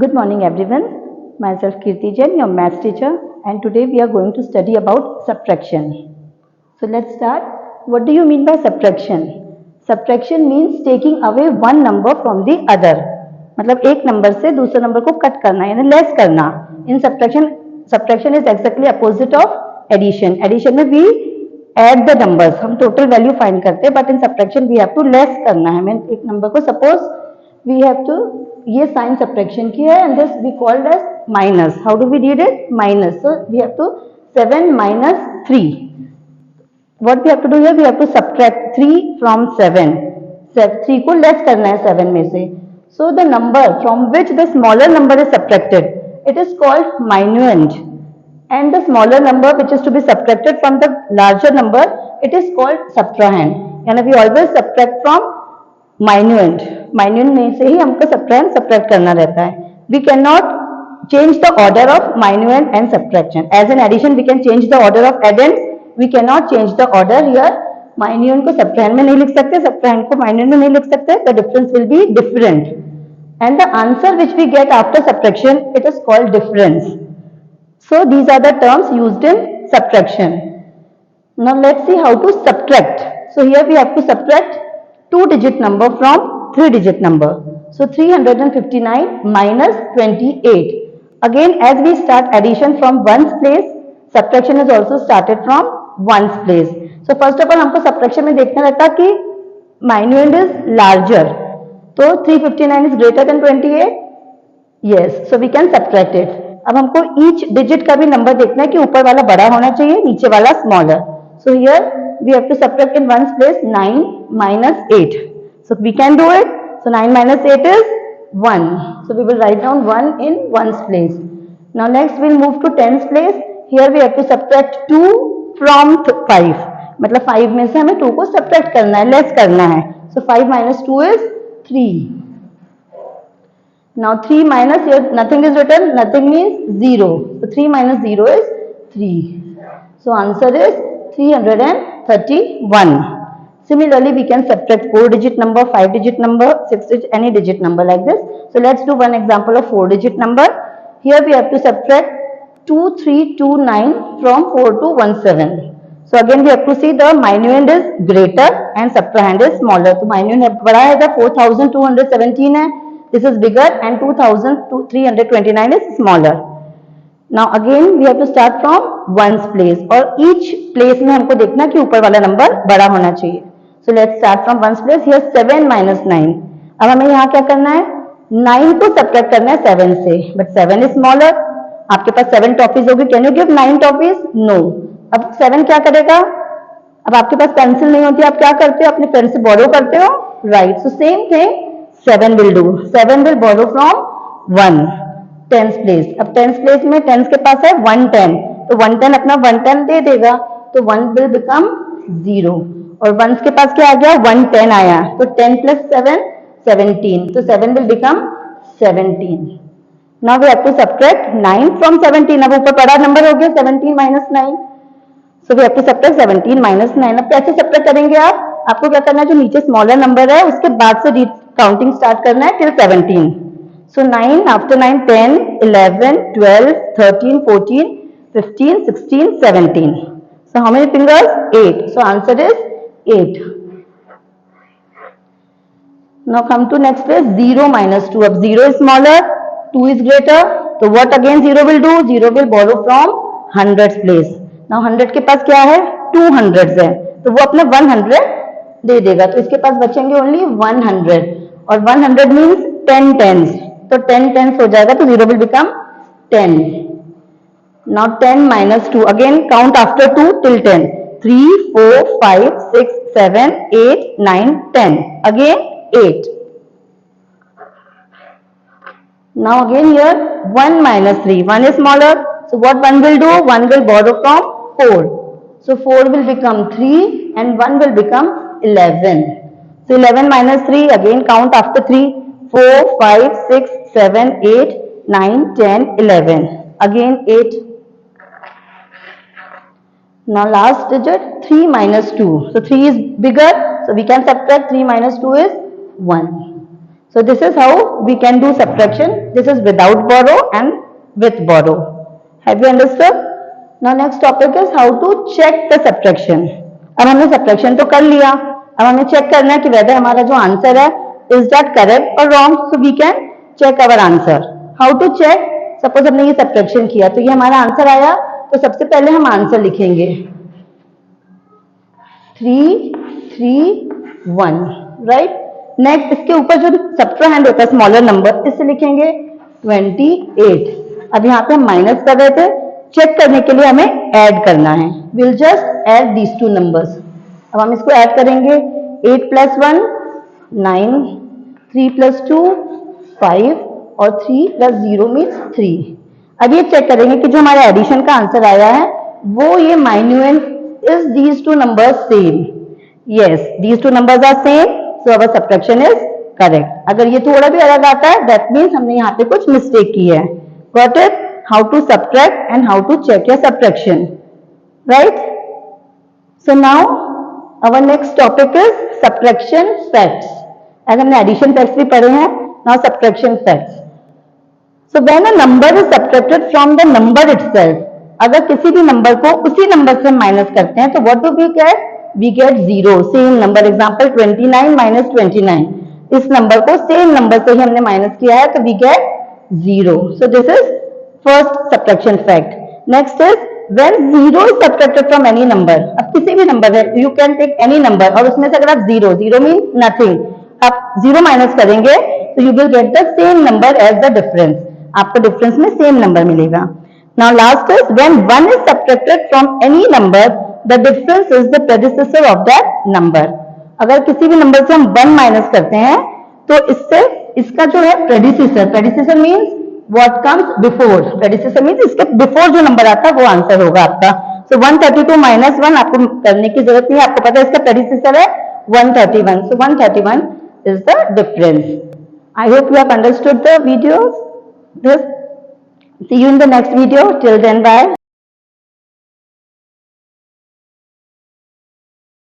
Good morning everyone. Myself Kirti Jain, your maths teacher, and today we are going to study about subtraction. So let's start. What do you mean by subtraction? Subtraction means taking away one number from the other. मतलब एक number से दूसरे number को cut करना यानी less करना. In subtraction is exactly opposite of addition. Addition में we add the numbers, हम total value find करते हैं, but in subtraction we have to less करना है. मीन एक नंबर को suppose we have to ये साइन सब्ट्रैक्शन की है and this we called as minus. How do we read it? Minus. So we have to 7 minus 3. What we have to do here? We have to subtract 3 from 7. 3 को less करना है 7 में से. So the number from which the smaller number is subtracted, it is called minuend. And the smaller number which is to be subtracted from the larger number, it is called subtrahend. यानी we always subtract from minuend. Minuend में से ही हमको subtract करना रहता है. We cannot change the order of minuend and subtraction. As in addition, we can change the order of addends. We cannot change the order here. Minuend को subtrahend में नहीं लिख सकते, subtrahend को minuend में नहीं लिख सकते. The difference will be different. And the answer which we get after subtraction, it is called difference. So these are the terms used in subtraction. Now let's see how to subtract. So here we have to subtract 2-digit number from 3-digit number. So 359 minus 28. Again, as we start addition from ones place, subtraction is also started from ones place. So first of all हमको subtraction में देखना रहता कि minuend is larger. तो 359 is greater than 28. Yes, so we can subtract it. अब हमको each digit का भी नंबर देखना है कि ऊपर वाला बड़ा होना चाहिए, नीचे वाला smaller. So here we have to subtract in ones place 9 minus 8. So we can do it. So 9 minus 8 is 1. So we will write down 1 in ones place. Now next we will move to tens place. Here we have to subtract 2 from 5. मतलब 5 में से हमें 2 को subtract करना है, less करना है. So 5 minus 2 is 3. Now 3 minus, here nothing is written, nothing means 0. So 3 minus 0 is 3. So answer is 331. Similarly, we can subtract 4-digit number, 5-digit number, 6-digit, any digit number like this. So let's do one example of 4-digit number. Here we have to subtract 2329 from 4 to 17. So again we have to see the minuend is greater and subtrahend is smaller. So minuend है बड़ा है, the 4217 है. This is bigger and 2329 is smaller. Now again we have to start from ones place और each place में हमको देखना कि ऊपर वाला नंबर बड़ा होना चाहिए. So let's start from ones place. Here 7 minus 9. अब हमें यहाँ क्या करना है? 9 को subtract करना है 7 से. But 7 is smaller. आपके पास 7 टॉफीज होगी. Can you give 9 toffees? No. अब 7 क्या करेगा? अब आपके पास पेंसिल नहीं होती, आप क्या करते हो? अपने फ्रेंड से borrow करते हो, right? So same thing 7 will do. 7 will borrow from 1. Tens place. अब टेंस प्लेस में टेंस के पास है 110, तो 110 अपना 110 दे देगा, तो 1 विल बिकम 0. और वंस के पास क्या आ गया? 110 आया, तो 10 plus 7 17, तो 7 will become 17. Now we have to subtract 9 from 17. अब ऊपर बड़ा नंबर हो गया 17 minus 9. So we have to subtract 17 minus 9. अब कैसे सब्ट्रैक्ट करेंगे आप? आपको क्या करना है, जो नीचे स्मॉलर नंबर है उसके बाद से काउंटिंग स्टार्ट करना है till 17. So 9, after 9, 10, 11, 12, 13, 14, 15, 16, 17. So how many fingers? 8. So answer is 8. Now come to next place, 0 minus 2. Ab 0 is smaller, 2 is greater. So what again 0 will do? 0 will borrow from hundreds place. Now 100 के पास क्या है? 2 hundreds है, तो वो अपना 100 दे देगा, तो इसके पास बचेंगे only 100. और 100 means 10 tens. तो 10 tens हो जाएगा, तो 0 will become 10. Now 10 minus 2. Again count after 2 till 10. 3, 4, 5, 6, 7, 8, 9, 10. Again 8. Now again here 1 minus 3. 1 is smaller. So what 1 will do? 1 will borrow from 4. So 4 will become 3 and 1 will become 11. So 11 minus 3. Again count after 3. 4, 5, 6, 7, 8, 9, 10, 11. Again 8. Now last digit 3 minus 2. So 3 is bigger. So we can subtract 3 minus 2 is 1. So this is how we can do subtraction. This is without borrow and with borrow. Have you understood? Now next topic is how to check the subtraction. अब हमने subtraction तो कर लिया, अब हमें check करना है कि whether हमारा जो answer है is that correct or wrong. So we can check our answer. How to check? Suppose हमने ये subtraction किया तो ये हमारा answer आया, तो सबसे पहले हम answer लिखेंगे 3, 3, 1, right? नेक्स्ट इसके ऊपर जो सब्ट्राहैंड होता है स्मॉलर नंबर, इससे लिखेंगे 28. अब यहाँ पे हम माइनस कर रहे थे, चेक करने के लिए हमें ऐड करना है. Will just add these two numbers. अब हम इसको ऐड करेंगे. 8 + 1 9, 3 + 2 5 और 3 + 0 मीन्स 3. अब ये चेक करेंगे कि जो हमारे एडिशन का आंसर आया है वो ये minuend is these two numbers same. Yes, these two numbers are same. So our subtraction is correct. अगर ये थोड़ा भी अलग आता है, that means हमने यहाँ पे कुछ mistake की है. Got it? How to subtract and how to check your subtraction, right? So now our next topic is subtraction facts. as हमने addition facts भी पढ़े हैं, now subtraction facts. So when a number is subtracted from the number itself, अगर किसी भी number को उसी number से माइनस करते हैं तो what do we get? We get 0. Same number. Example 29 - 29. इस नंबर को सेम नंबर से ही हमने माइनस किया है तो we get 0. So this is first subtraction fact. Next is when 0 is subtracted from any number. अब किसी भी नंबर है, you can take any number और उसमें से अगर आप 0 means nothing, आप 0 माइनस करेंगे तो you will get the same number as the difference. आपको डिफरेंस में सेम नंबर मिलेगा. Now last is when 1 is subtracted from any number, the difference is the predecessor of that number. अगर किसी भी number से हम 1 माइनस करते हैं तो इससे इसका जो है predecessor means what comes before. predecessor means इसके before जो नंबर आता है वो आंसर होगा आपका. So 132 - 1 आपको करने की जरूरत नहीं है, आपको पता है इसका predecessor है 131. So 131 is the difference. I hope you have understood the videos. See you in the next video. Till then, bye.